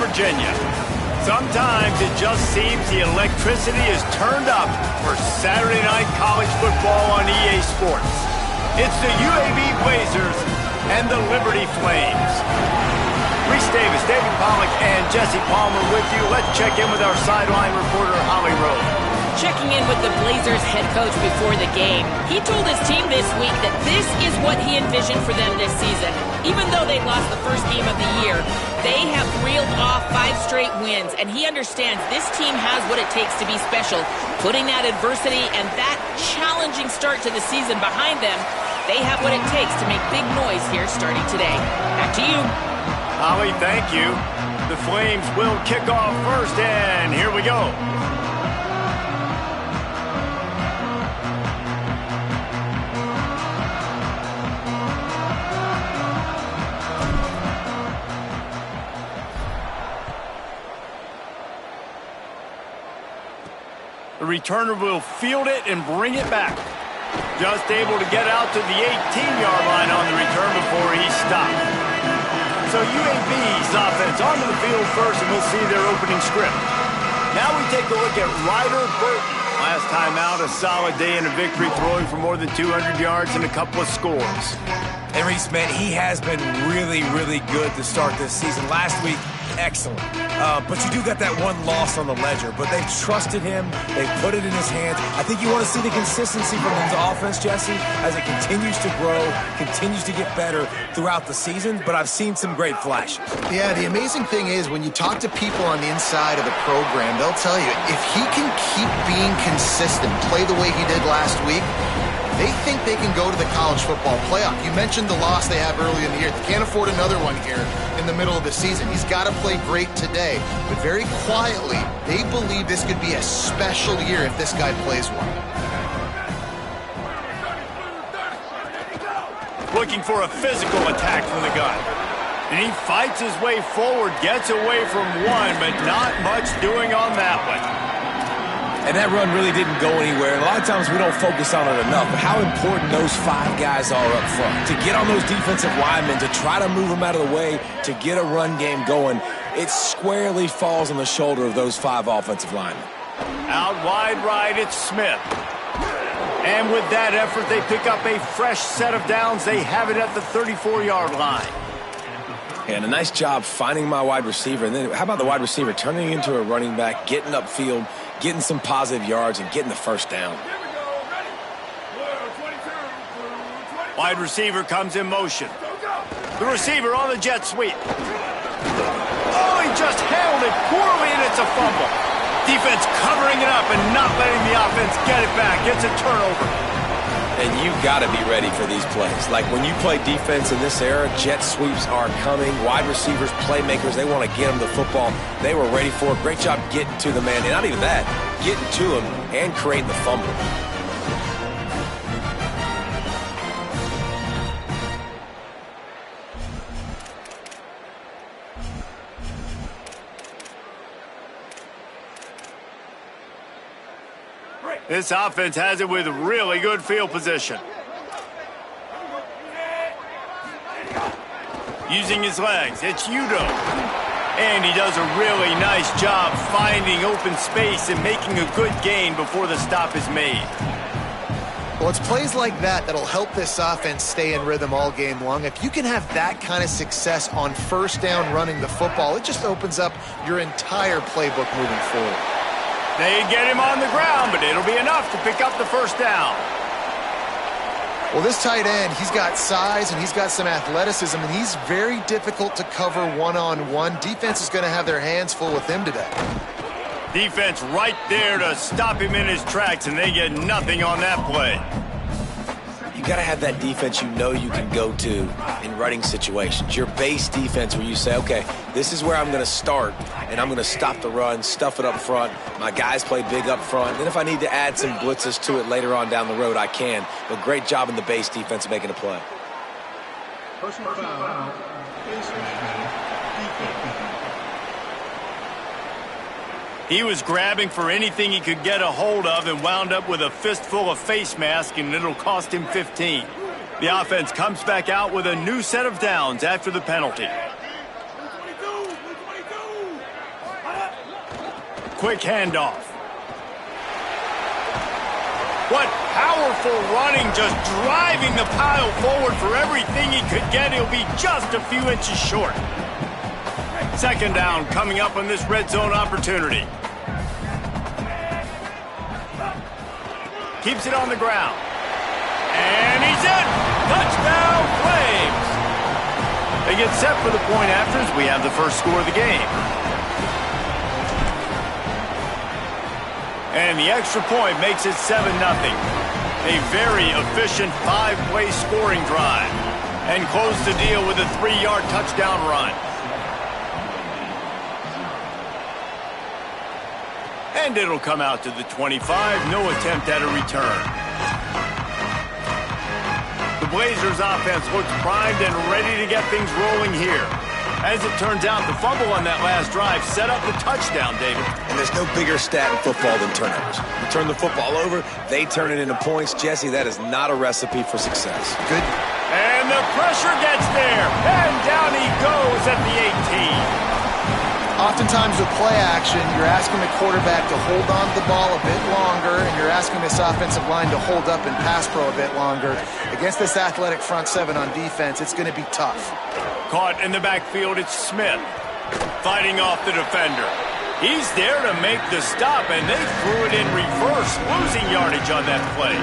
Virginia. Sometimes it just seems the electricity is turned up for Saturday night college football on EA Sports. It's the UAB Blazers and the Liberty Flames. Reese Davis, David Pollack, and Jesse Palmer with you. Let's check in with our sideline reporter, Holly Rowe. Checking in with the Blazers head coach before the game, he told his team this week that this is what he envisioned for them this season. Even though they lost the first game of the year, they have reeled off 5 straight wins, and he understands this team has what it takes to be special. Putting that adversity and that challenging start to the season behind them, they have what it takes to make big noise here starting today. Back to you. Holly, thank you. The Flames will kick off first, and here we go. The returner will field it and bring it back. Just able to get out to the 18-yard line on the return before he stopped. So UAB's offense onto the field first, and we'll see their opening script. Now we take a look at Ryder Burton. Last time out, a solid day in a victory, throwing for more than 200 yards and a couple of scores. And Reese, man, he has been really, really good to start this season. Last week, excellent. But you do got that one loss on the ledger. But they've trusted him. They've put it in his hands. I think you want to see the consistency from his offense, Jesse, as it continues to grow, continues to get better throughout the season. But I've seen some great flashes. Yeah, the amazing thing is when you talk to people on the inside of the program, they'll tell you if he can keep being consistent, play the way he did last week, they think they can go to the college football playoff. You mentioned the loss they have early in the year. They can't afford another one here in the middle of the season. He's got to play great today. But very quietly, they believe this could be a special year if this guy plays well. Looking for a physical attack from the gun. And he fights his way forward, gets away from one, but not much doing on that one. And that run really didn't go anywhere. And a lot of times we don't focus on it enough. But how important those 5 guys are up front. To get on those defensive linemen, to try to move them out of the way, to get a run game going, it squarely falls on the shoulder of those 5 offensive linemen. Out wide right, it's Smith. And with that effort, they pick up a fresh set of downs. They have it at the 34-yard line. And a nice job finding my wide receiver. And then how about the wide receiver turning into a running back, getting upfield, getting some positive yards, and getting the first down. Wide receiver comes in motion. The receiver on the jet sweep. Oh, he just handled it poorly, and it's a fumble. Defense covering it up and not letting the offense get it back. It's a turnover. And you've got to be ready for these plays. Like when you play defense in this era, jet sweeps are coming. Wide receivers, playmakers, they want to get them the football. They were ready for it. Great job getting to the man. And not even that, getting to him and creating the fumble. This offense has it with really good field position. Using his legs, it's Udo. And he does a really nice job finding open space and making a good gain before the stop is made. Well, it's plays like that that'll help this offense stay in rhythm all game long. If you can have that kind of success on first down running the football, it just opens up your entire playbook moving forward. They get him on the ground, but it'll be enough to pick up the first down. Well, this tight end, he's got size and he's got some athleticism, and he's very difficult to cover one-on-one. Defense is going to have their hands full with him today. Defense right there to stop him in his tracks, and they get nothing on that play. You got to have that defense you know you can go to in running situations. Your base defense where you say, okay, this is where I'm going to start, and I'm going to stop the run, stuff it up front. My guys play big up front. Then if I need to add some blitzes to it later on down the road, I can. But great job in the base defense making a play. Personal foul. He was grabbing for anything he could get a hold of and wound up with a fistful of face mask, and it'll cost him 15. The offense comes back out with a new set of downs after the penalty. Quick handoff. What powerful running, just driving the pile forward for everything he could get. He'll be just a few inches short. Second down coming up on this red zone opportunity. Keeps it on the ground. And he's in! Touchdown, Flames! They get set for the point after as we have the first score of the game. And the extra point makes it 7-0. A very efficient 5-play scoring drive. And close the deal with a 3-yard touchdown run. And it'll come out to the 25. No attempt at a return. The Blazers offense looks primed and ready to get things rolling here. As it turns out, the fumble on that last drive set up the touchdown, David. And there's no bigger stat in football than turnovers. You turn the football over, they turn it into points. Jesse, that is not a recipe for success. Good. And the pressure gets there. And down he goes at the 18. Oftentimes with play action, you're asking the quarterback to hold on to the ball a bit longer, and you're asking this offensive line to hold up and pass pro a bit longer. Against this athletic front seven on defense, it's going to be tough. Caught in the backfield, it's Smith. Fighting off the defender. He's there to make the stop, and they threw it in reverse, losing yardage on that play.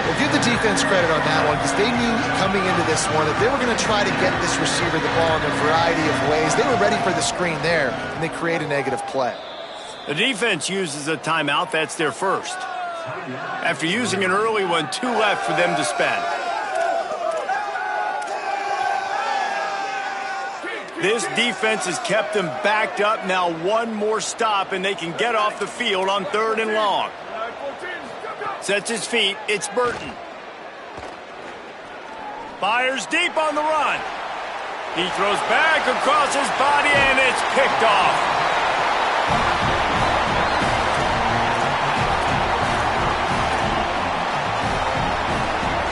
Well, give the defense credit on that one, because they knew coming into this one that they were going to try to get this receiver the ball in a variety of ways. They were ready for the screen there, and they create a negative play. The defense uses a timeout. That's their first. After using an early one, 2 left for them to spend. This defense has kept them backed up. Now one more stop, and they can get off the field on 3rd and long. Sets his feet. It's Burton. Fires deep on the run. He throws back across his body, and it's picked off.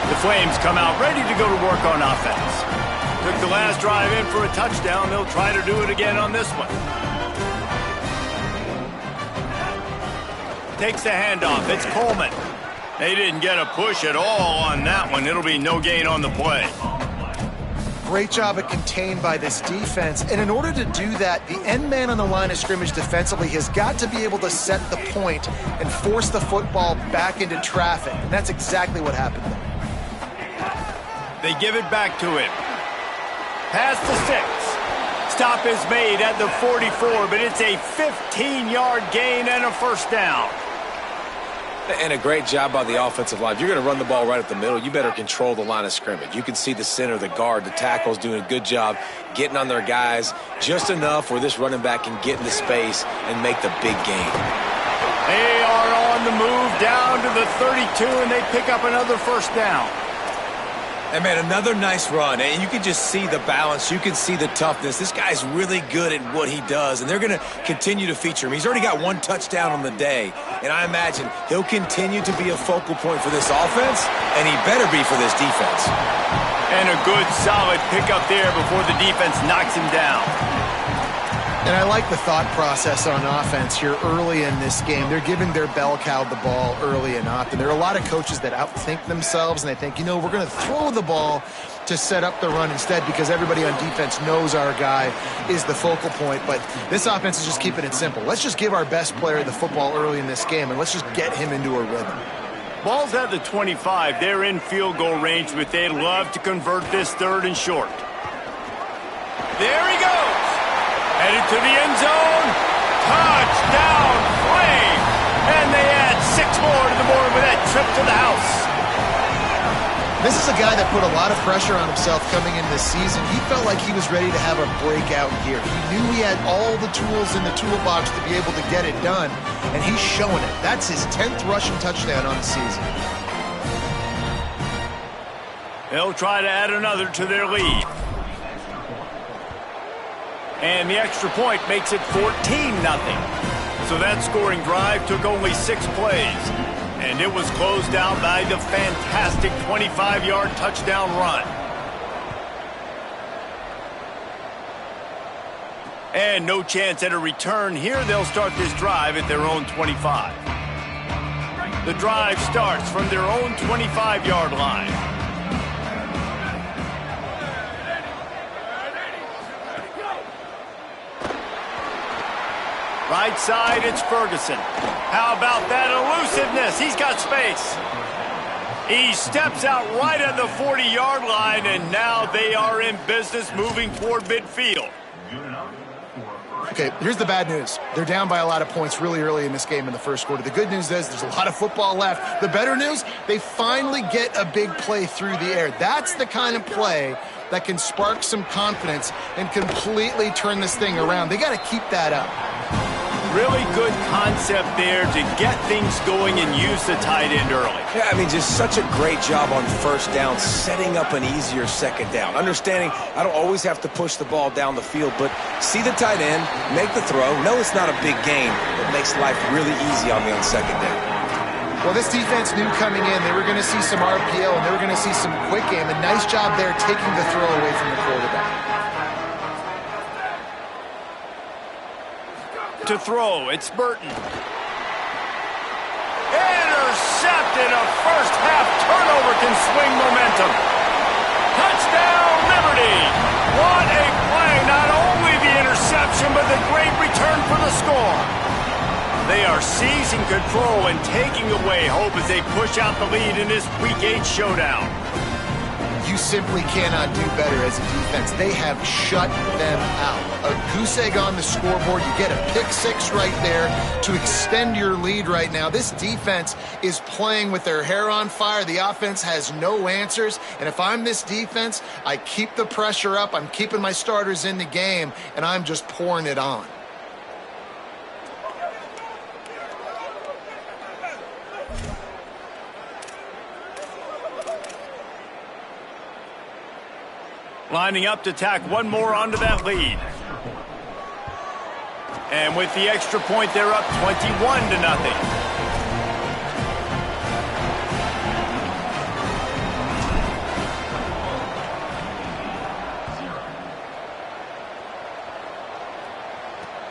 The Flames come out ready to go to work on offense. Took the last drive in for a touchdown. They'll try to do it again on this one. Takes the handoff. It's Coleman. They didn't get a push at all on that one. It'll be no gain on the play. Great job at contained by this defense. And in order to do that, the end man on the line of scrimmage defensively has got to be able to set the point and force the football back into traffic. And that's exactly what happened there. They give it back to him. Pass to 6. Stop is made at the 44, but it's a 15-yard gain and a first down. And a great job by the offensive line. If you're going to run the ball right at the middle, you better control the line of scrimmage. You can see the center, the guard, the tackles doing a good job getting on their guys just enough where this running back can get into space and make the big gain. They are on the move down to the 32, and they pick up another first down. And, man, another nice run. And you can just see the balance. You can see the toughness. This guy's really good at what he does, and they're going to continue to feature him. He's already got 1 touchdown on the day, and I imagine he'll continue to be a focal point for this offense, and he better be for this defense. And a good, solid pickup there before the defense knocks him down. And I like the thought process on offense here early in this game. They're giving their bell cow the ball early and often. There are a lot of coaches that outthink themselves, and they think, you know, we're going to throw the ball to set up the run instead because everybody on defense knows our guy is the focal point. But this offense is just keeping it simple. Let's just give our best player the football early in this game, and let's just get him into a rhythm. Ball's at the 25. They're in field goal range, but they'd love to convert this 3rd and short. There he goes. Headed to the end zone. Touchdown, Flames. And they add 6 more to the board with that trip to the house. This is a guy that put a lot of pressure on himself coming into this season. He felt like he was ready to have a breakout year. He knew he had all the tools in the toolbox to be able to get it done, and he's showing it. That's his 10th rushing touchdown on the season. They'll try to add another to their lead. And the extra point makes it 14-0. So that scoring drive took only 6 plays. And it was closed out by the fantastic 25-yard touchdown run. And no chance at a return here. They'll start this drive at their own 25. The drive starts from their own 25-yard line. Right side, it's Ferguson. How about that elusiveness? He's got space. He steps out right at the 40-yard line, and now they are in business moving toward midfield. Okay, here's the bad news. They're down by a lot of points really early in this game in the first quarter. The good news is there's a lot of football left. The better news, they finally get a big play through the air. That's the kind of play that can spark some confidence and completely turn this thing around. They got to keep that up. Really good concept there to get things going and use the tight end early. Yeah, I mean, just such a great job on first down, setting up an easier second down. Understanding I don't always have to push the ball down the field, but see the tight end, make the throw. No, it's not a big game. It makes life really easy on me on second down. Well, this defense knew coming in they were going to see some RPO and they were going to see some quick game. A nice job there taking the throw away from the quarterback. To throw, it's Burton. Intercepted. A first half turnover can swing momentum. Touchdown, Liberty. What a play. Not only the interception, but the great return for the score. They are seizing control and taking away hope as they push out the lead in this Week 8 showdown. You simply cannot do better as a defense. They have shut them out. A goose egg on the scoreboard. You get a pick six right there to extend your lead right now. This defense is playing with their hair on fire. The offense has no answers. And if I'm this defense, I keep the pressure up. I'm keeping my starters in the game, and I'm just pouring it on. Lining up to tack one more onto that lead. And with the extra point, they're up 21-0.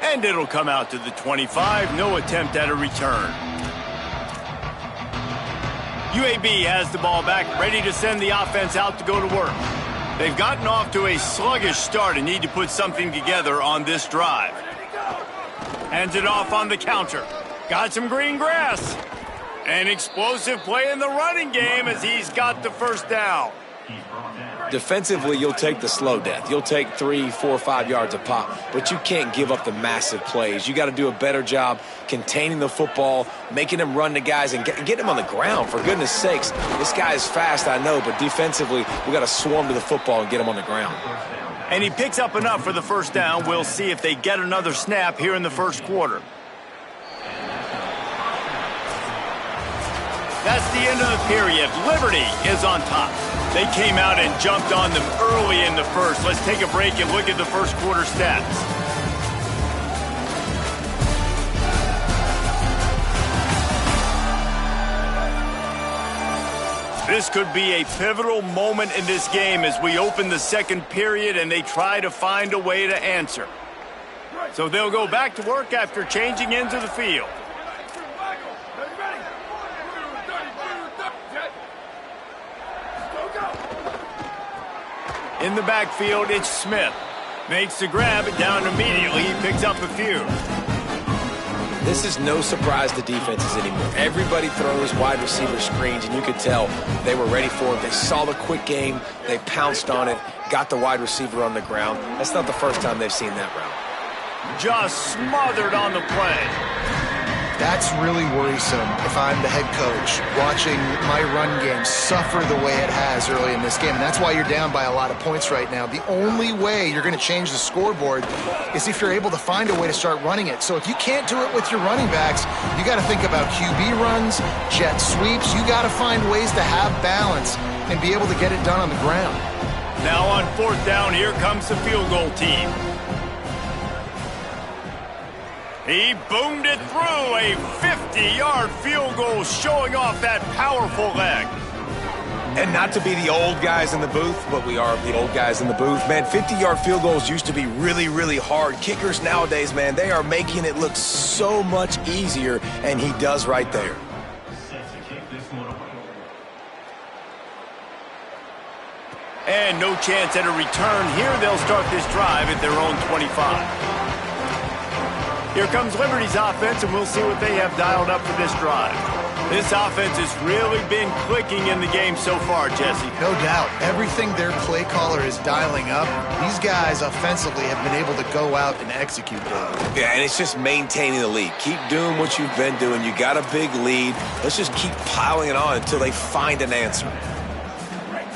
And it'll come out to the 25. No attempt at a return. UAB has the ball back, ready to send the offense out to go to work. They've gotten off to a sluggish start and need to put something together on this drive. Hands it off on the counter. Got some green grass. An explosive play in the running game as he's got the first down. Defensively, you'll take the slow death. You'll take 3, 4, 5 yards a pop, but you can't give up the massive plays. You got to do a better job containing the football, making them run to guys, and get them on the ground. For goodness sakes, this guy is fast, I know, but defensively, we got to swarm to the football and get him on the ground. And he picks up enough for the first down. We'll see if they get another snap here in the first quarter. That's the end of the period. Liberty is on top. They came out and jumped on them early in the first. Let's take a break and look at the first quarter stats. This could be a pivotal moment in this game as we open the second period and they try to find a way to answer. So they'll go back to work after changing into the field. In the backfield, it's Smith. Makes the grab, it down immediately. He picks up a few. This is no surprise to defenses anymore. Everybody throws wide receiver screens, and you could tell they were ready for it. They saw the quick game. They pounced on it, got the wide receiver on the ground. That's not the first time they've seen that route. Just smothered on the play. That's really worrisome if I'm the head coach watching my run game suffer the way it has early in this game. And that's why you're down by a lot of points right now. The only way you're going to change the scoreboard is if you're able to find a way to start running it. So if you can't do it with your running backs, you got to think about QB runs, jet sweeps. You got to find ways to have balance and be able to get it done on the ground. Now on fourth down, here comes the field goal team. He boomed it through, a 50-yard field goal showing off that powerful leg. And not to be the old guys in the booth, but we are the old guys in the booth. Man, 50-yard field goals used to be really, really hard. Kickers nowadays, man, they are making it look so much easier, and he does right there. And no chance at a return here. They'll start this drive at their own 25. Here comes Liberty's offense, and we'll see what they have dialed up for this drive. This offense has really been clicking in the game so far, Jesse. No doubt. Everything their play caller is dialing up, these guys offensively have been able to go out and execute them. Yeah, and it's just maintaining the lead. Keep doing what you've been doing. You got a big lead. Let's just keep piling it on until they find an answer.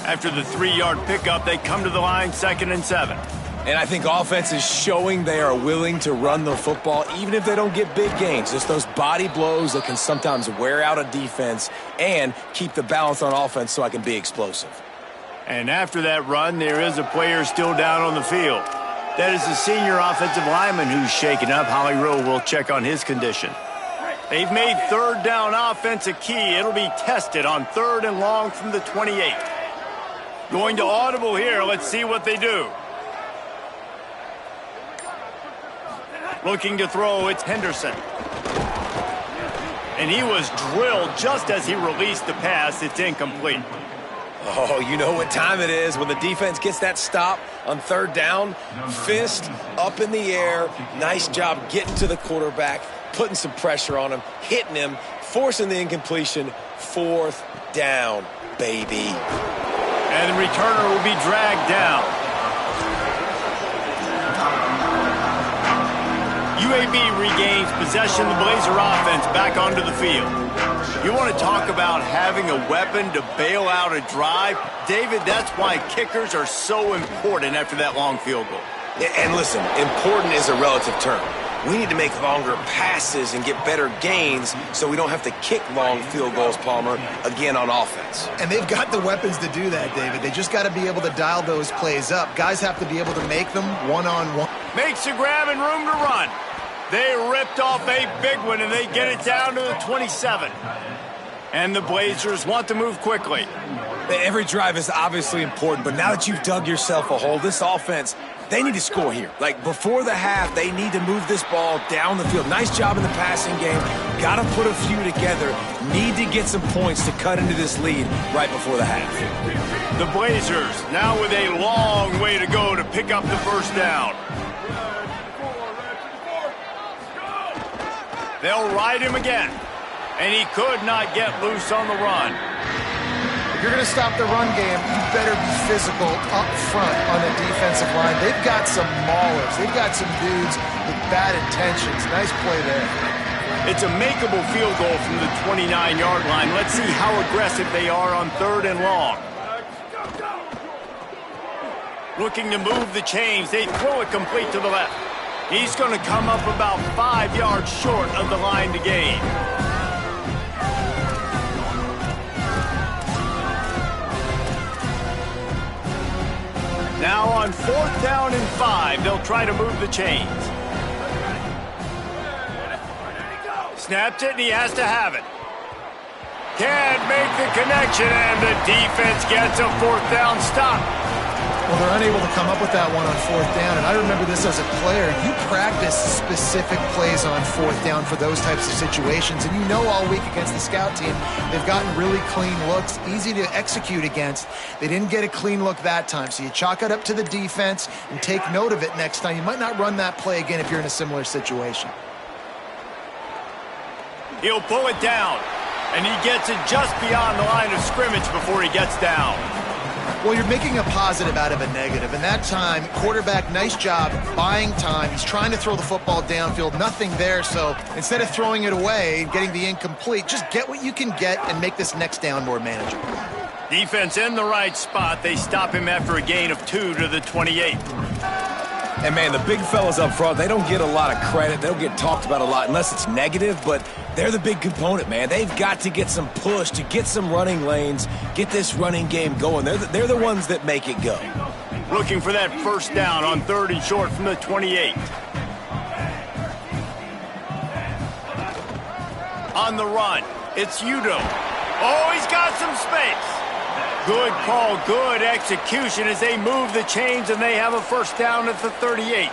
After the 3-yard pickup, they come to the line 2nd and 7. And I think offense is showing they are willing to run the football, even if they don't get big gains. Just those body blows that can sometimes wear out a defense and keep the balance on offense so I can be explosive. And after that run, there is a player still down on the field. That is the senior offensive lineman who's shaken up. Holly Rowe will check on his condition. They've made 3rd down offense a key. It'll be tested on 3rd and long from the 28. Going to audible here. Let's see what they do. Looking to throw, it's Henderson. And he was drilled just as he released the pass. It's incomplete. Oh, you know what time it is when the defense gets that stop on 3rd down. Fist up in the air. Nice job getting to the quarterback, putting some pressure on him, hitting him, forcing the incompletion. 4th down, baby. And the returner will be dragged down. UAB regains possession of the Blazer offense back onto the field. You want to talk about having a weapon to bail out a drive? David, that's why kickers are so important after that long field goal. And listen, important is a relative term. We need to make longer passes and get better gains so we don't have to kick long field goals, Palmer, again on offense. And they've got the weapons to do that, David. They just got to be able to dial those plays up. Guys have to be able to make them one-on-one. Makes a grab and room to run. They ripped off a big one, and they get it down to the 27. And the Blazers want to move quickly. Every drive is obviously important, but now that you've dug yourself a hole, this offense, they need to score here. Like, before the half, they need to move this ball down the field. Nice job in the passing game. Got to put a few together. Need to get some points to cut into this lead right before the half. The Blazers now with a long way to go to pick up the 1st down. They'll ride him again. And he could not get loose on the run. If you're going to stop the run game, you better be physical up front on the defensive line. They've got some maulers. They've got some dudes with bad intentions. Nice play there. It's a makeable field goal from the 29-yard line. Let's see how aggressive they are on 3rd and long. Looking to move the chains. They throw it complete to the left. He's going to come up about 5 yards short of the line to gain. Now on 4th down and 5, they'll try to move the chains. Snapped it, and he has to have it. Can't make the connection, and the defense gets a 4th down stop. Well, they're unable to come up with that one on 4th down, and I remember this as a player. You practice specific plays on 4th down for those types of situations, and you know all week against the scout team, they've gotten really clean looks, easy to execute against. They didn't get a clean look that time, so you chalk it up to the defense and take note of it next time. You might not run that play again if you're in a similar situation. He'll pull it down, and he gets it just beyond the line of scrimmage before he gets down. Well, you're making a positive out of a negative. And that time, quarterback, nice job buying time. He's trying to throw the football downfield. Nothing there. So instead of throwing it away and getting the incomplete, just get what you can get and make this next down more manageable. Defense in the right spot. They stop him after a gain of 2 to the 28. And, man, the big fellas up front, they don't get a lot of credit. They don't get talked about a lot unless it's negative, but they're the big component, man. They've got to get some push to get some running lanes, get this running game going. They're the ones that make it go. Looking for that 1st down on 3rd and short from the 28. On the run, it's Udo. Oh, he's got some space. Good call, good execution as they move the chains and they have a first down at the 38.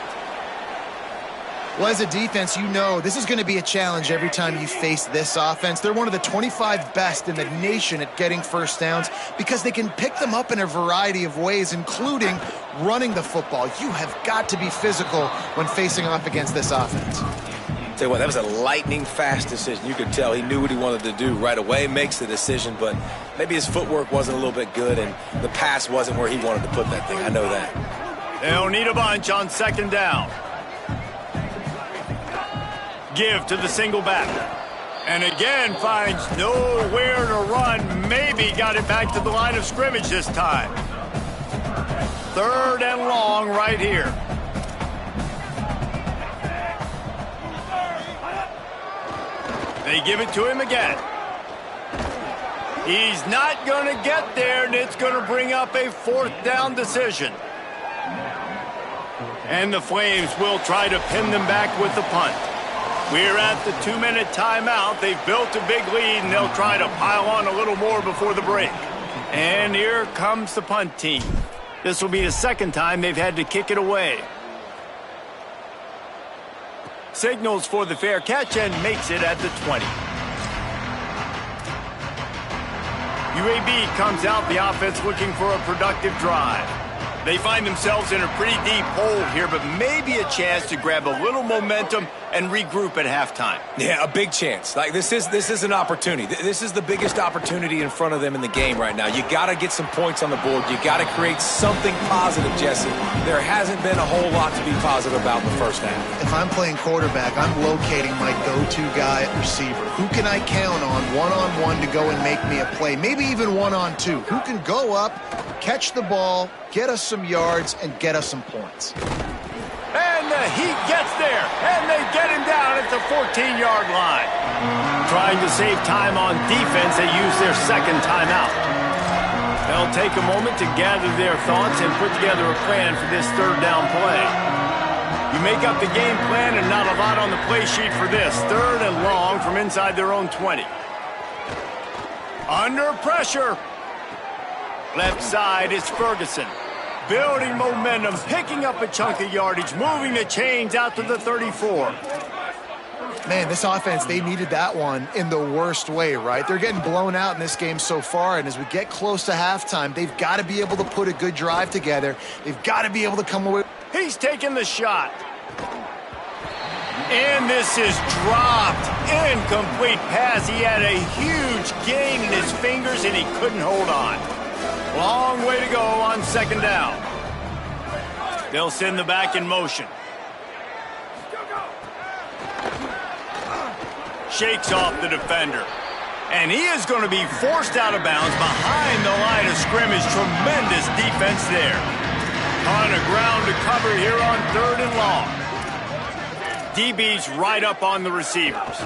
Well, as a defense, you know this is going to be a challenge every time you face this offense. They're one of the 25 best in the nation at getting first downs because they can pick them up in a variety of ways, including running the football. You have got to be physical when facing off against this offense. Tell you what, that was a lightning-fast decision. You could tell he knew what he wanted to do right away, makes the decision, but maybe his footwork wasn't a little bit good and the pass wasn't where he wanted to put that thing. I know that. They'll need a bunch on second down. Give to the single back. And again finds nowhere to run. Maybe got it back to the line of scrimmage this time. Third and long right here. They give it to him again. He's not going to get there, and it's going to bring up a fourth down decision. And the Flames will try to pin them back with the punt. We're at the 2-minute timeout. They've built a big lead, and they'll try to pile on a little more before the break. And here comes the punt team. This will be the second time they've had to kick it away. Signals for the fair catch and makes it at the 20. UAB comes out, the offense looking for a productive drive. They find themselves in a pretty deep hole here, but maybe a chance to grab a little momentum and regroup at halftime. Yeah, a big chance. Like this is an opportunity. This is the biggest opportunity in front of them in the game right now. You got to get some points on the board. You got to create something positive, Jesse. There hasn't been a whole lot to be positive about in the first half. If I'm playing quarterback, I'm locating my go-to guy at receiver. Who can I count on one-on-one to go and make me a play? Maybe even one-on-two. Who can go up, catch the ball, get us some yards, and get us some points. And the Heat gets there, and they get him down at the 14-yard line. Trying to save time on defense, they use their second timeout. They'll take a moment to gather their thoughts and put together a plan for this third down play. You make up the game plan and not a lot on the play sheet for this. Third and long from inside their own 20. Under pressure. Left side is Ferguson. Building momentum, picking up a chunk of yardage, moving the chains out to the 34. Man, this offense, they needed that one in the worst way, right? They're getting blown out in this game so far, and as we get close to halftime, they've got to be able to put a good drive together. They've got to be able to come away. He's taking the shot. And this is dropped. Incomplete pass. He had a huge gain in his fingers, and he couldn't hold on. Long way to go on second down. They'll send the back in motion. Shakes off the defender. And he is going to be forced out of bounds behind the line of scrimmage. Tremendous defense there. On the ground to cover here on third and long. DB's right up on the receivers.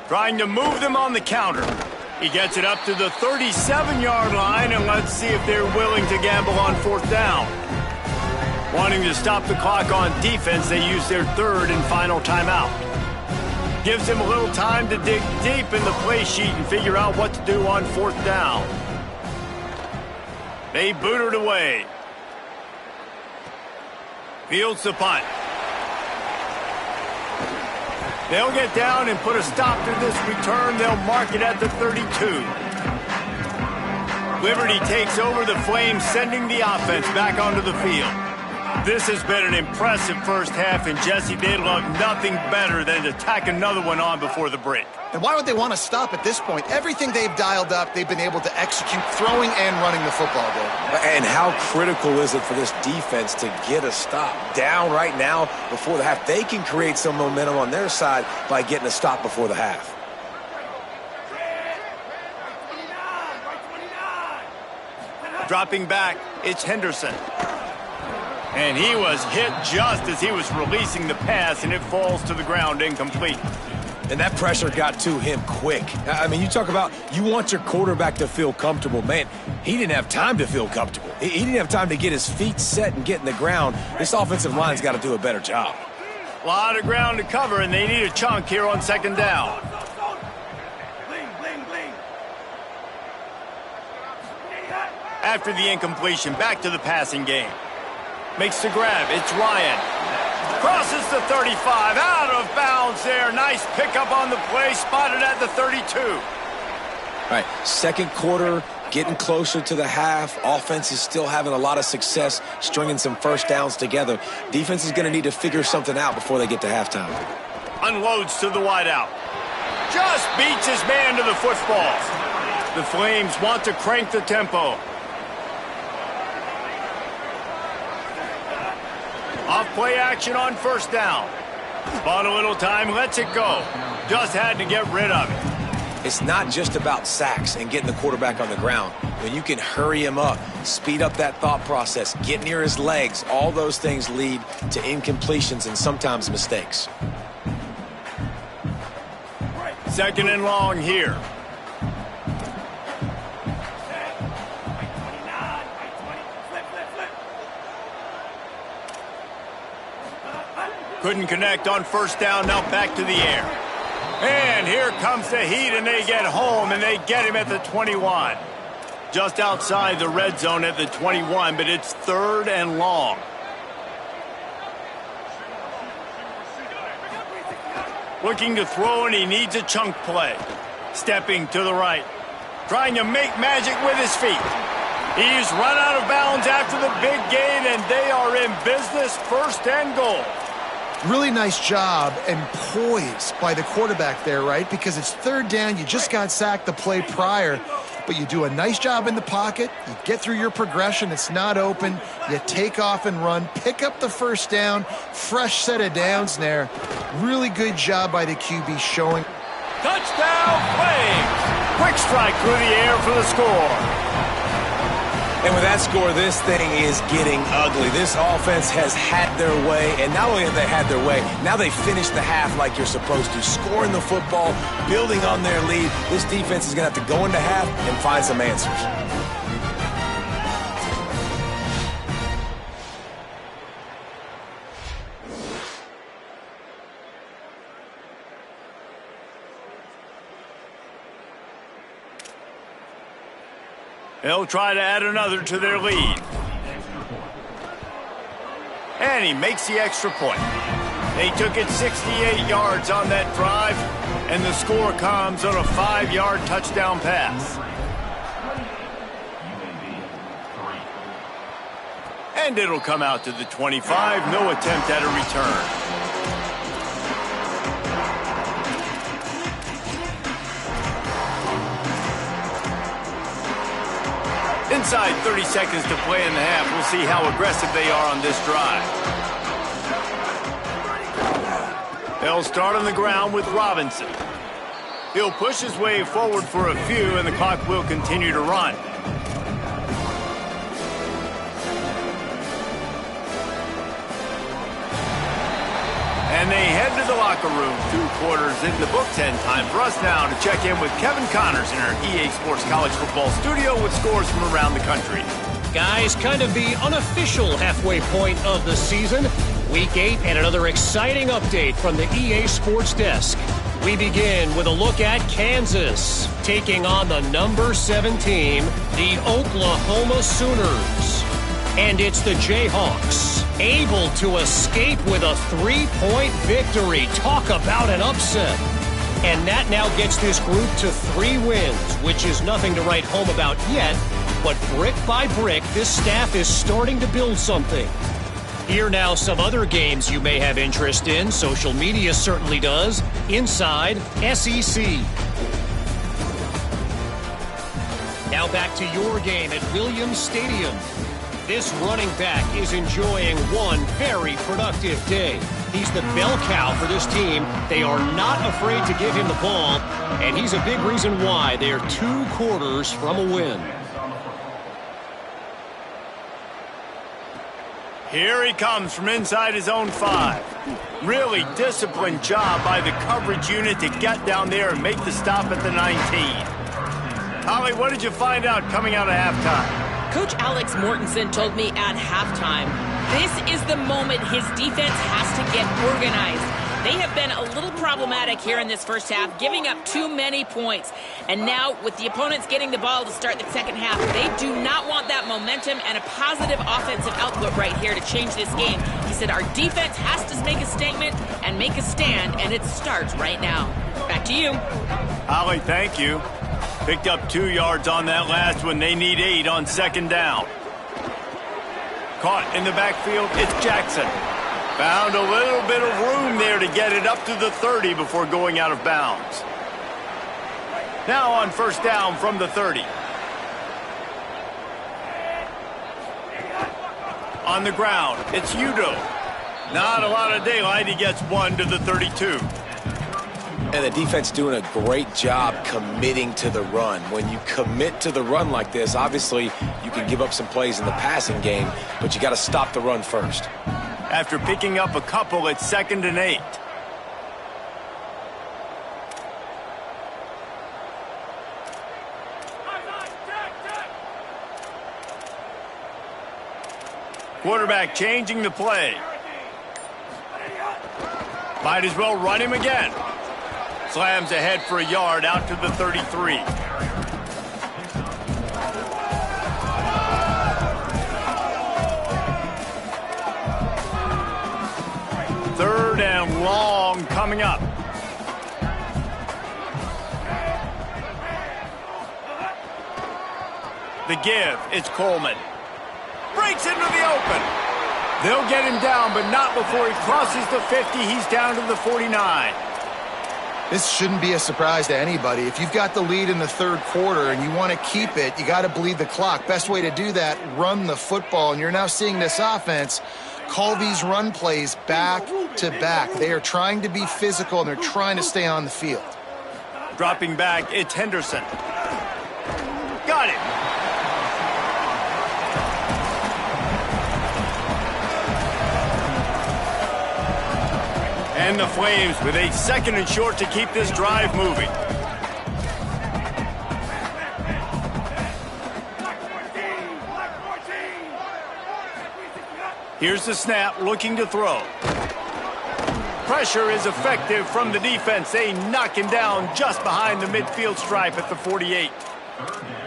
Trying to move them on the counter. He gets it up to the 37-yard line, and let's see if they're willing to gamble on fourth down. Wanting to stop the clock on defense, they use their third and final timeout. Gives them a little time to dig deep in the play sheet and figure out what to do on fourth down. They boot it away. Fields the punt. They'll get down and put a stop to this return. They'll mark it at the 32. Liberty takes over the Flames, sending the offense back onto the field. This has been an impressive first half, and Jesse, they'd love nothing better than to tack another one on before the break. And why would they want to stop at this point? Everything they've dialed up, they've been able to execute, throwing and running the football, Dave. And how critical is it for this defense to get a stop down right now before the half? They can create some momentum on their side by getting a stop before the half. Dropping back, it's Henderson. And he was hit just as he was releasing the pass, and it falls to the ground incomplete. And that pressure got to him quick. I mean, you talk about you want your quarterback to feel comfortable. Man, he didn't have time to feel comfortable. He didn't have time to get his feet set and get in the ground. This offensive line's got to do a better job. A lot of ground to cover, and they need a chunk here on second down. After the incompletion, back to the passing game. Makes the grab. It's Ryan. Crosses the 35. Out of bounds there. Nice pickup on the play. Spotted at the 32. All right, second quarter, getting closer to the half. Offense is still having a lot of success stringing some first downs together. Defense is going to need to figure something out before they get to halftime. Unloads to the wideout. Just beats his man to the football. The Flames want to crank the tempo. Off play action on first down. Bought a little time, lets it go. Just had to get rid of it. It's not just about sacks and getting the quarterback on the ground. When you can hurry him up, speed up that thought process, get near his legs, all those things lead to incompletions and sometimes mistakes. Second and long here. Couldn't connect on first down, now back to the air. And here comes the heat, and they get home, and they get him at the 21. Just outside the red zone at the 21, but it's third and long. Looking to throw, and he needs a chunk play. Stepping to the right. Trying to make magic with his feet. He's run out of bounds after the big gain, and they are in business, first and goal. Really nice job and poise by the quarterback there, right? Because it's third down. You just got sacked the play prior, but you do a nice job in the pocket. You get through your progression. It's not open. You take off and run. Pick up the first down. Fresh set of downs there. Really good job by the QB showing. Touchdown, Flames! Quick strike through the air for the score. And with that score, this thing is getting ugly. This offense has had their way, and not only have they had their way, now they finished the half like you're supposed to, scoring the football, building on their lead. This defense is going to have to go into half and find some answers. They'll try to add another to their lead. And he makes the extra point. They took it 68 yards on that drive, and the score comes on a 5-yard touchdown pass. And it'll come out to the 25. No attempt at a return. Inside 30 seconds to play in the half. We'll see how aggressive they are on this drive. They'll start on the ground with Robinson. He'll push his way forward for a few, and the clock will continue to run. And they head to the locker room. 2 quarters in the books, and time for us now to check in with Kevin Connors in our EA Sports College Football studio with scores from around the country. Guys, kind of the unofficial halfway point of the season. Week 8 and another exciting update from the EA Sports desk. We begin with a look at Kansas, taking on the number 7 team, the Oklahoma Sooners. And it's the Jayhawks, able to escape with a 3-point victory. Talk about an upset. And that now gets this group to 3 wins, which is nothing to write home about yet. But brick by brick, this staff is starting to build something. Here now some other games you may have interest in. Social media certainly does. Inside SEC. Now back to your game at Williams Stadium. This running back is enjoying one very productive day. He's the bell cow for this team. They are not afraid to give him the ball, and he's a big reason why they're 2 quarters from a win. Here he comes from inside his own 5. Really disciplined job by the coverage unit to get down there and make the stop at the 19. Holly, what did you find out coming out of halftime? Coach Alex Mortensen told me at halftime, this is the moment his defense has to get organized. They have been a little problematic here in this first half, giving up too many points. And now, with the opponents getting the ball to start the second half, they do not want that momentum and a positive offensive output right here to change this game. He said our defense has to make a statement and make a stand, and it starts right now. Back to you. Holly, thank you. Picked up 2 yards on that last one. They need 8 on second down. Caught in the backfield, it's Jackson. Found a little bit of room there to get it up to the 30 before going out of bounds. Now on first down from the 30. On the ground, it's Udo. Not a lot of daylight. He gets 1 to the 32. And the defense doing a great job committing to the run. When you commit to the run like this, obviously you can give up some plays in the passing game, but you got to stop the run first. After picking up a couple, it's 2nd and 8. Quarterback changing the play. Might as well run him again. Slams ahead for a yard out to the 33. Third and long coming up. The give, it's Coleman. Breaks into the open. They'll get him down, but not before he crosses the 50. He's down to the 49. This shouldn't be a surprise to anybody. If you've got the lead in the third quarter and you want to keep it, you got to bleed the clock. Best way to do that, run the football. And you're now seeing this offense call these run plays back to back. They are trying to be physical, and they're trying to stay on the field. Dropping back, it's Henderson. Got it. And the Flames with a 2nd and short to keep this drive moving. Here's the snap, looking to throw. Pressure is effective from the defense. They knock him down just behind the midfield stripe at the 48.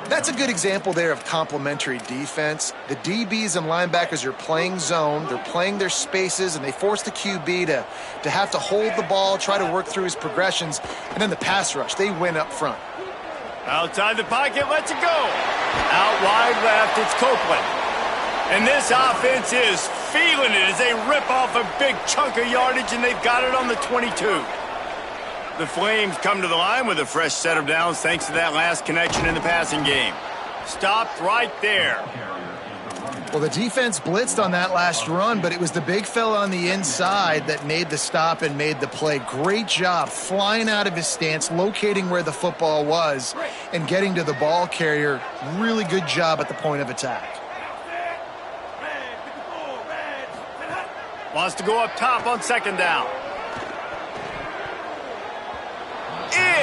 That's a good example there of complementary defense. The DBs and linebackers are playing zone, they're playing their spaces, and they force the QB to have to hold the ball, try to work through his progressions, and then the pass rush, they win up front. Outside the pocket, lets it go. Out wide left, it's Copeland. And this offense is feeling it as they rip off a big chunk of yardage, and they've got it on the 22. The Flames come to the line with a fresh set of downs thanks to that last connection in the passing game. Stopped right there. Well, the defense blitzed on that last run, but it was the big fella on the inside that made the stop and made the play. Great job flying out of his stance, locating where the football was, and getting to the ball carrier. Really good job at the point of attack. Wants to go up top on second down.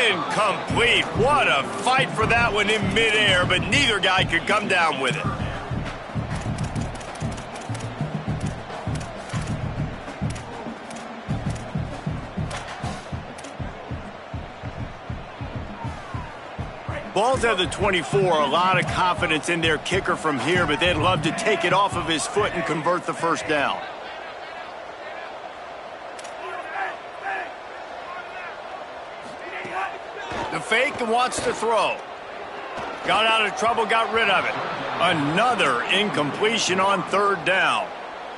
Incomplete. What a fight for that one in midair, but neither guy could come down with it. Ball's at the 24. A lot of confidence in their kicker from here, but they'd love to take it off of his foot and convert the first down. The fake and wants to throw. Got out of trouble, got rid of it. Another incompletion on third down.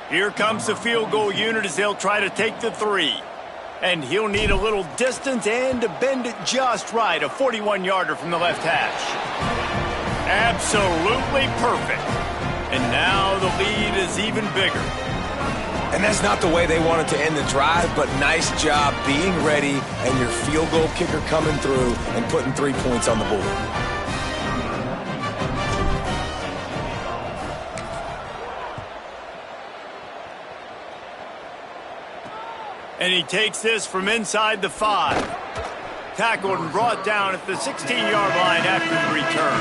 Here comes the field goal unit as they'll try to take the 3. And he'll need a little distance and to bend it just right. A 41-yarder from the left hash. Absolutely perfect. And now the lead is even bigger. And that's not the way they wanted to end the drive, but nice job being ready and your field goal kicker coming through and putting 3 points on the board. And he takes this from inside the 5. Tackled and brought down at the 16-yard line after the return.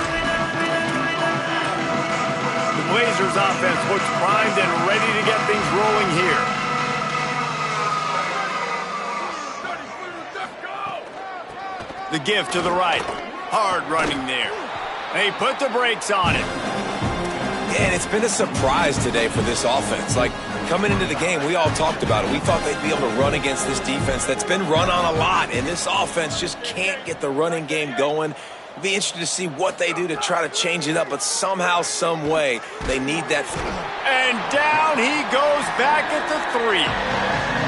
The Blazers offense looks primed and ready to get things rolling here. The give to the right. Hard running there. They put the brakes on it. Yeah, and it's been a surprise today for this offense. Like, coming into the game, we all talked about it. We thought they'd be able to run against this defense that's been run on a lot, and this offense just can't get the running game going. It'll be interesting to see what they do to try to change it up, but somehow, some way, they need that. And down he goes back at the 3.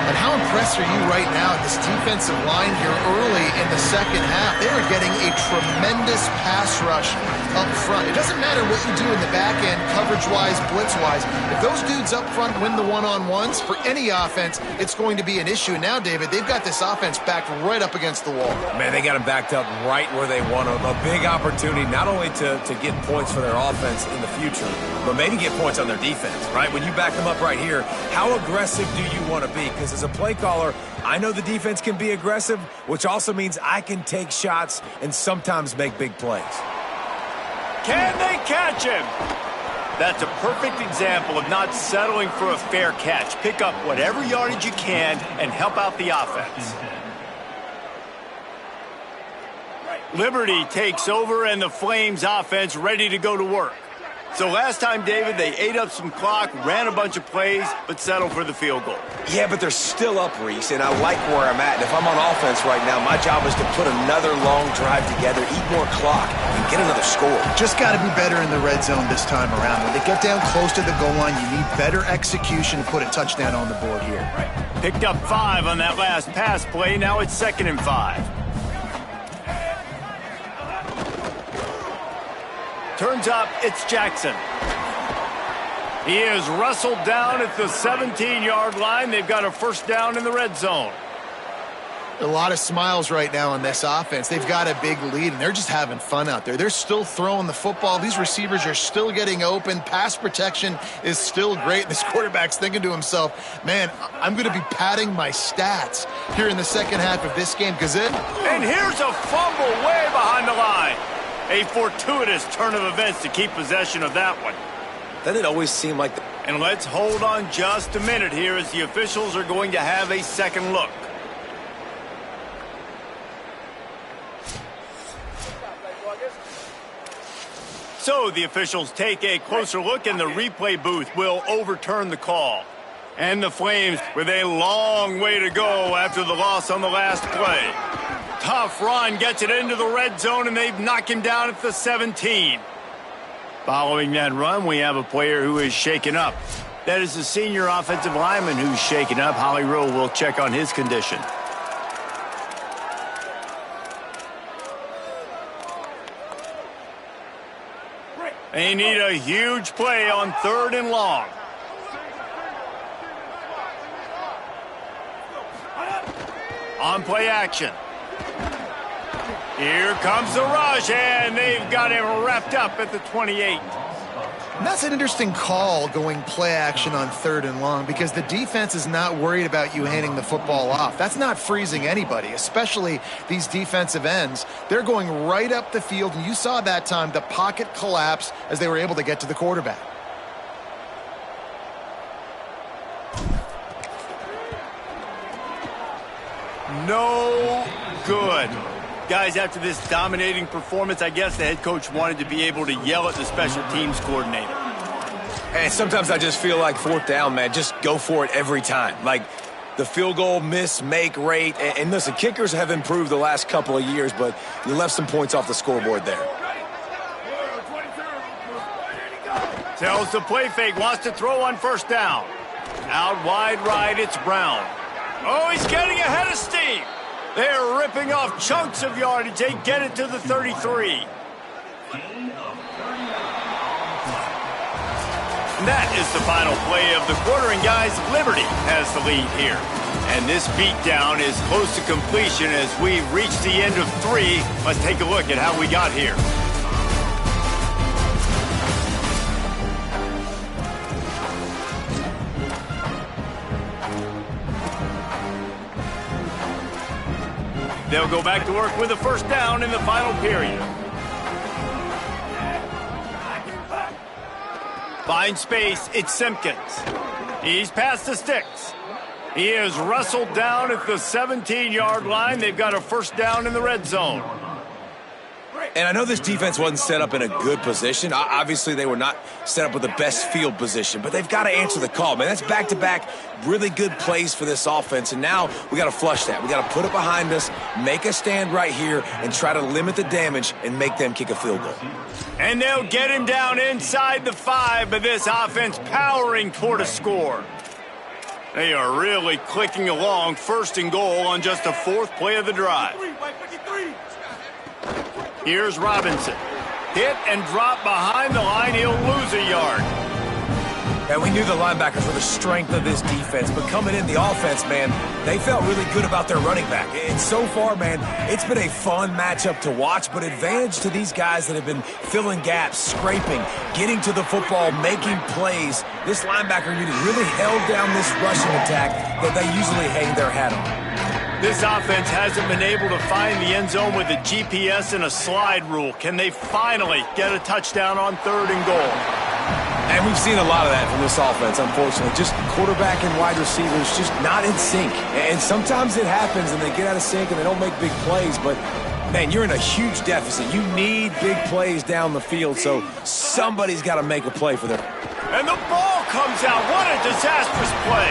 And how impressed are you right now at this defensive line here early in the second half? They are getting a tremendous pass rush up front. It doesn't matter what you do in the back end, coverage-wise, blitz-wise. If those dudes up front win the one-on-ones, for any offense, it's going to be an issue. Now, David, they've got this offense backed right up against the wall. Man, they got them backed up right where they want them. A big opportunity not only to get points for their offense in the future, but maybe get points on their defense, right? When you back them up right here, how aggressive do you want to be? Because as a play caller, I know the defense can be aggressive, which also means I can take shots and sometimes make big plays. Can they catch him? That's a perfect example of not settling for a fair catch. Pick up whatever yardage you can and help out the offense. Liberty takes over and the Flames offense ready to go to work. So last time, David, they ate up some clock, ran a bunch of plays, but settled for the field goal. Yeah, but they're still up, Reese, and I like where I'm at. And if I'm on offense right now, my job is to put another long drive together, eat more clock, and get another score. Just got to be better in the red zone this time around. When they get down close to the goal line, you need better execution to put a touchdown on the board here. Picked up 5 on that last pass play. Now it's 2nd and 5. Turns up, it's Jackson. He is wrestled down at the 17-yard line. They've got a first down in the red zone. A lot of smiles right now on this offense. They've got a big lead, and they're just having fun out there. They're still throwing the football. These receivers are still getting open. Pass protection is still great. This quarterback's thinking to himself, man, I'm going to be padding my stats here in the second half of this game. And here's a fumble way behind the line. A fortuitous turn of events to keep possession of that one. Doesn't it always seem like... And let's hold on just a minute here as the officials are going to have a second look. So the officials take a closer look and the replay booth will overturn the call. And the Flames with a long way to go after the loss on the last play. Tough run gets it into the red zone, and they've knocked him down at the 17. Following that run, we have a player who is shaken up. That is the senior offensive lineman who's shaken up. Holly Rowe will check on his condition. They need a huge play on 3rd and long. On play action. Here comes the rush, and they've got him wrapped up at the 28. And that's an interesting call, going play action on 3rd and long, because the defense is not worried about you handing the football off. That's not freezing anybody, especially these defensive ends. They're going right up the field, and you saw that time the pocket collapse as they were able to get to the quarterback. No good. Guys, after this dominating performance, I guess the head coach wanted to be able to yell at the special teams coordinator. And sometimes I just feel like 4th down, man, just go for it every time. Like the field goal miss-make rate. And listen, kickers have improved the last couple of years, but you left some points off the scoreboard there. Tells the play fake, wants to throw on 1st down. Out wide right, it's Brown. Oh, he's getting ahead of steam. They're ripping off chunks of yardage. They get it to the 33. And that is the final play of the quarter. And, guys, Liberty has the lead here. And this beatdown is close to completion as we reach the end of 3. Let's take a look at how we got here. They'll go back to work with a 1st down in the final period. Find space, it's Simpkins. He's past the sticks. He is wrestled down at the 17-yard line. They've got a first down in the red zone. And I know this defense wasn't set up in a good position. Obviously, they were not set up with the best field position, but they've got to answer the call, man. That's back-to-back really good plays for this offense, and now we got to flush that. We got to put it behind us, make a stand right here, and try to limit the damage and make them kick a field goal. And they'll get him down inside the 5, but this offense powering toward a score. They are really clicking along, first and goal on just the 4th play of the drive. Here's Robinson. Hit and drop behind the line. He'll lose a yard. And we knew the linebackers were the strength of this defense, but coming in the offense, man, they felt really good about their running back. And so far, man, it's been a fun matchup to watch, but advantage to these guys that have been filling gaps, scraping, getting to the football, making plays. This linebacker unit really held down this rushing attack that they usually hang their hat on. This offense hasn't been able to find the end zone with a GPS and a slide rule. Can they finally get a touchdown on 3rd and goal? And we've seen a lot of that from this offense, unfortunately. Just quarterback and wide receivers just not in sync. And sometimes it happens and they get out of sync and they don't make big plays. But, man, you're in a huge deficit. You need big plays down the field, so somebody's got to make a play for them. And the ball comes out. What a disastrous play.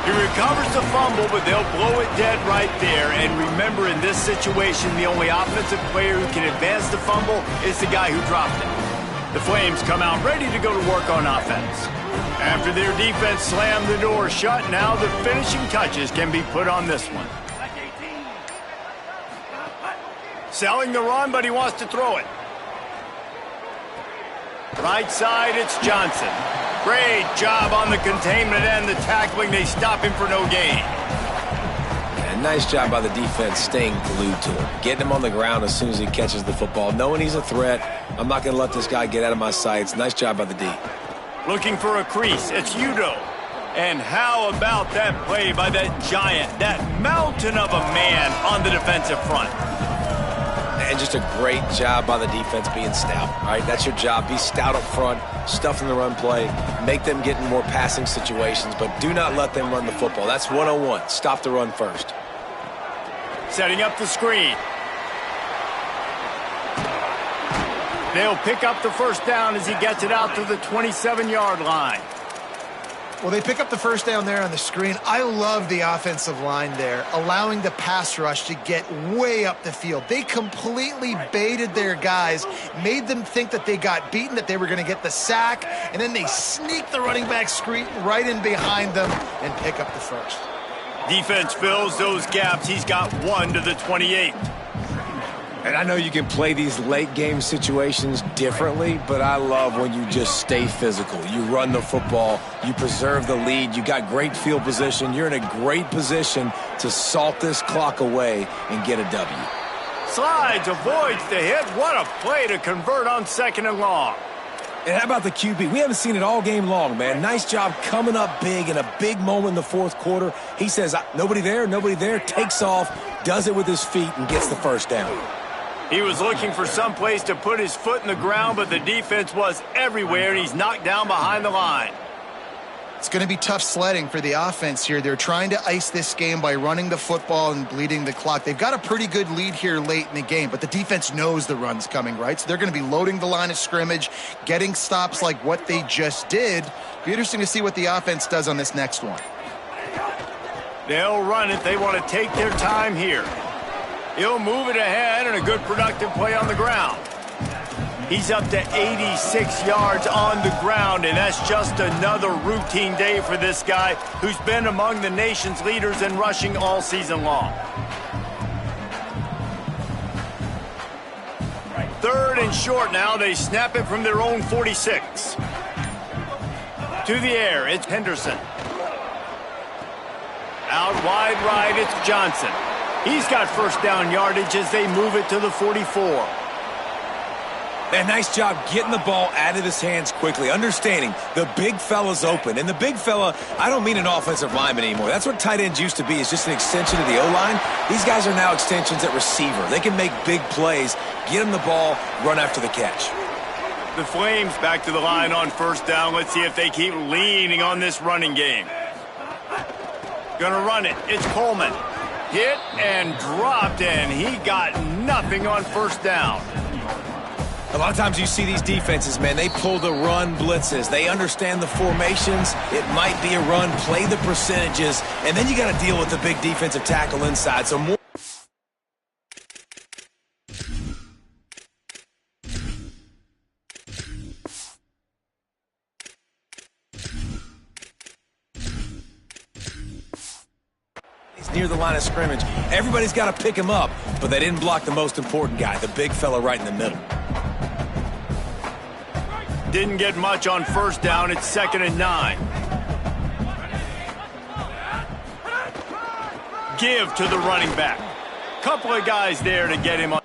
He recovers the fumble, but they'll blow it dead right there. And remember, in this situation, the only offensive player who can advance the fumble is the guy who dropped it. The Flames come out ready to go to work on offense. After their defense slammed the door shut, now the finishing touches can be put on this one. Selling the run, but he wants to throw it. Right side, it's Johnson. Great job on the containment and the tackling. They stop him for no gain. And nice job by the defense staying glued to him. Getting him on the ground as soon as he catches the football. Knowing he's a threat. I'm not going to let this guy get out of my sights. Nice job by the D. Looking for a crease. It's Udo. And how about that play by that giant, that mountain of a man on the defensive front? And just a great job by the defense being stout, right? That's your job. Be stout up front, stuff in the run play, make them get in more passing situations, but do not let them run the football. That's 101. Stop the run first. Setting up the screen. They'll pick up the first down as he gets it out to the 27-yard line. Well, they pick up the first down there on the screen. I love the offensive line there, allowing the pass rush to get way up the field. They completely baited their guys, made them think that they got beaten, that they were going to get the sack, and then they sneak the running back screen right in behind them and pick up the first. Defense fills those gaps. He's got 1 to the 28. And I know you can play these late-game situations differently, but I love when you just stay physical. You run the football. You preserve the lead. You got great field position. You're in a great position to salt this clock away and get a W. Slides, avoids the hit. What a play to convert on 2nd and long. And how about the QB? We haven't seen it all game long, man. Nice job coming up big in a big moment in the 4th quarter. He says, nobody there, takes off, does it with his feet, and gets the first down. He was looking for some place to put his foot in the ground, but the defense was everywhere, and he's knocked down behind the line. It's going to be tough sledding for the offense here. They're trying to ice this game by running the football and bleeding the clock. They've got a pretty good lead here late in the game, but the defense knows the run's coming, right? So they're going to be loading the line of scrimmage, getting stops like what they just did. Be interesting to see what the offense does on this next one. They'll run it. They want to take their time here. He'll move it ahead, and a good productive play on the ground. He's up to 86 yards on the ground, and that's just another routine day for this guy who's been among the nation's leaders in rushing all season long. 3rd and short now. They snap it from their own 46. To the air, it's Henderson. Out wide right, it's Johnson. He's got first down yardage as they move it to the 44. And nice job getting the ball out of his hands quickly, understanding the big fella's open. And the big fella, I don't mean an offensive lineman anymore. That's what tight ends used to be, is just an extension of the O-line. These guys are now extensions at receiver. They can make big plays, get him the ball, run after the catch. The Flames back to the line on first down. Let's see if they keep leaning on this running game. Gonna run it. It's Coleman. Hit and dropped, and he got nothing on first down. A lot of times you see these defenses, man, they pull the run blitzes. They understand the formations. It might be a run, play the percentages, and then you got to deal with the big defensive tackle inside. So more. He's near the line of scrimmage. Everybody's got to pick him up, but they didn't block the most important guy, the big fella right in the middle. Didn't get much on first down. It's 2nd and 9. Give to the running back. Couple of guys there to get him on.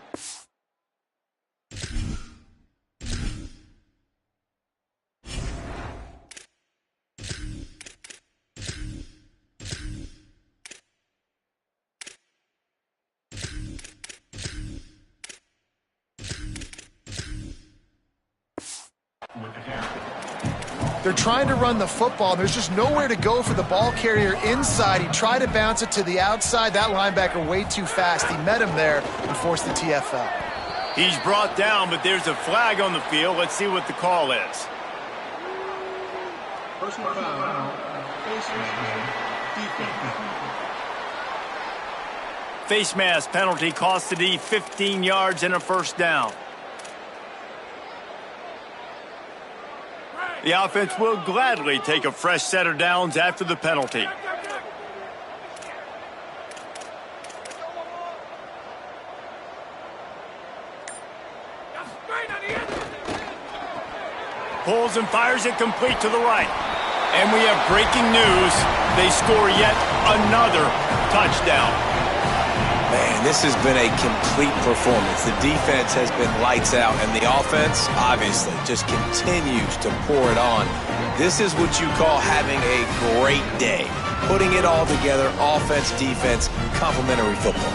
They're trying to run the football. There's just nowhere to go for the ball carrier inside. He tried to bounce it to the outside. That linebacker way too fast. He met him there and forced the TFL. He's brought down, but there's a flag on the field. Let's see what the call is. Personal foul. Face mask penalty cost the D 15 yards and a first down. The offense will gladly take a fresh set of downs after the penalty. Pulls and fires it complete to the right. And we have breaking news. They score yet another touchdown. Man, this has been a complete performance. The defense has been lights out, and the offense, obviously, just continues to pour it on. This is what you call having a great day. Putting it all together, offense, defense, complementary football.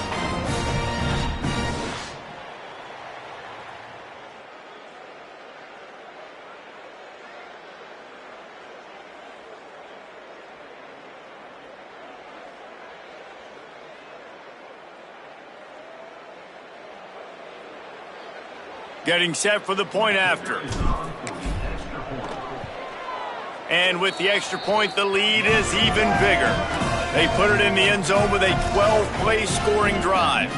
Getting set for the point after. And with the extra point, the lead is even bigger. They put it in the end zone with a 12-play scoring drive.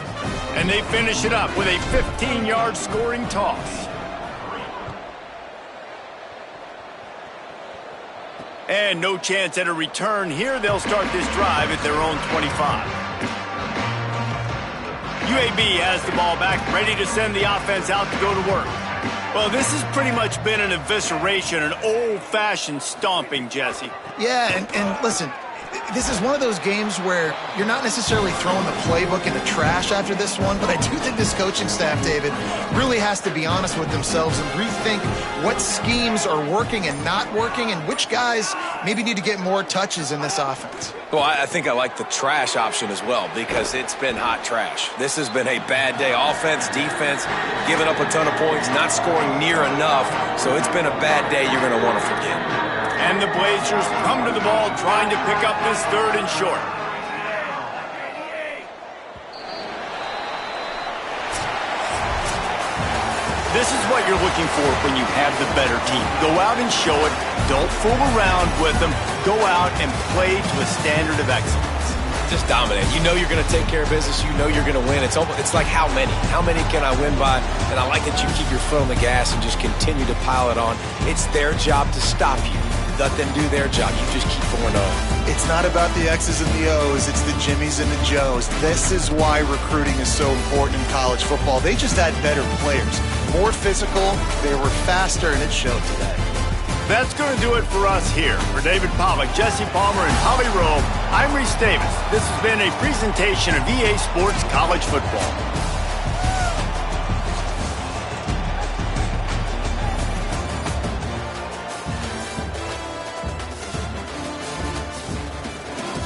And they finish it up with a 15-yard scoring toss. And no chance at a return here. They'll start this drive at their own 25. UAB has the ball back, ready to send the offense out to go to work. Well, this has pretty much been an evisceration, an old-fashioned stomping, Jesse. Yeah, and listen, this is one of those games where you're not necessarily throwing the playbook in the trash after this one, but I do think this coaching staff, David, really has to be honest with themselves and rethink what schemes are working and not working and which guys maybe need to get more touches in this offense. Well, I think I like the trash option as well because it's been hot trash. This has been a bad day. Offense, defense, giving up a ton of points, not scoring near enough. So it's been a bad day you're going to want to forget. And the Blazers come to the ball trying to pick up this 3rd and short. This is what you're looking for when you have the better team. Go out and show it. Don't fool around with them. Go out and play to a standard of excellence. Just dominate. You know you're going to take care of business. You know you're going to win. It's like how many? How many can I win by? And I like that you keep your foot on the gas and just continue to pile it on. It's their job to stop you. Let them do their job. You just keep going on. It's not about the X's and the O's. It's the Jimmies and the Joes. This is why recruiting is so important in college football. They just had better players. More physical, they were faster, and it showed today. That's going to do it for us here. For David Pollack, Jesse Palmer, and Holly Rowe, I'm Reese Davis. This has been a presentation of EA Sports College Football.